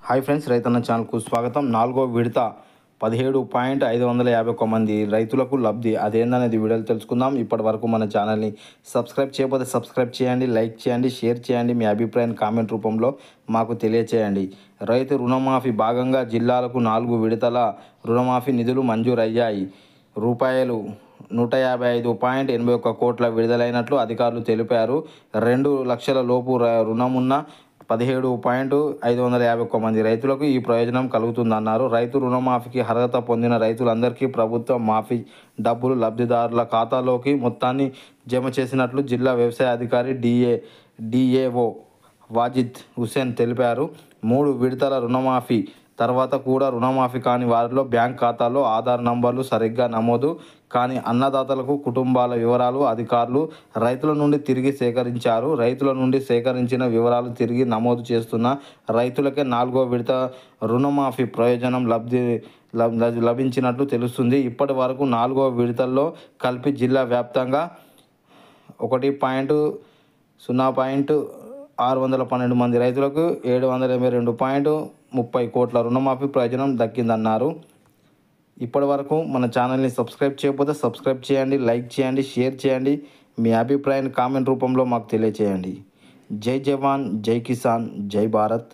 Hi friends, రైతన్న ఛానల్కు స్వాగతం. 4వ విడత 17,551 మంది రైతులకు లబ్ధి అదేందనేది వీడియోలో తెలుసుకుందాం. ఇప్పటి వరకు మన ఛానల్ని సబ్స్క్రైబ్ చేయకపోతే సబ్స్క్రైబ్ చేయండి, లైక్ చేయండి, షేర్ చేయండి. మీ అభిప్రాయాన్ని కామెంట్ రూపంలో మాకు తెలియచేయండి. రైతు రుణమాఫీ భాగంగా జిల్లాలకు 4 విడతల రుణమాఫీ నిధులు మంజూరయ్యాయి. రూపాయలు 155.81 కోట్ల విడుదలైనట్లు అధికారులు తెలిపారు. 2 లక్షల లోపు రుణమున్న 17,551 మంది రైతులకు ఈ ప్రయోజనం కలుగుతుందన్నారు. రైతు రుణమాఫీకి అర్హత పొందిన రైతులందరికీ ప్రభుత్వం మాఫీ డబ్బులు లబ్ధిదారుల ఖాతాలోకి మొత్తాన్ని జమ చేసినట్లు జిల్లా వ్యవసాయ అధికారి డిఏఓ వాజిద్ హుసేన్ తెలిపారు. 3 విడతల రుణమాఫీ తర్వాత కూడా రుణమాఫీ కాని వారిలో బ్యాంక్ ఖాతాల్లో ఆధార్ నంబర్లు సరిగ్గా నమోదు కాని అన్నదాతలకు కుటుంబాల వివరాలు అధికారులు రైతుల నుండి తిరిగి సేకరించారు. రైతుల నుండి సేకరించిన వివరాలు తిరిగి నమోదు చేస్తున్న రైతులకే 4వ విడత రుణమాఫీ ప్రయోజనం లభించినట్లు తెలుస్తుంది. ఇప్పటి వరకు 4వ విడతల్లో కలిపి జిల్లా వ్యాప్తంగా 1.612 మంది రైతులకు 782.30 కోట్ల రుణమాఫీ ప్రయోజనం దక్కిందన్నారు. ఇప్పటి వరకు మన ఛానల్ని సబ్స్క్రైబ్ చేయకపోతే సబ్స్క్రైబ్ చేయండి, లైక్ చేయండి, షేర్ చేయండి. మీ అభిప్రాయాన్ని కామెంట్ రూపంలో మాకు తెలియచేయండి. జై జవాన్, జై కిసాన్, జై భారత్.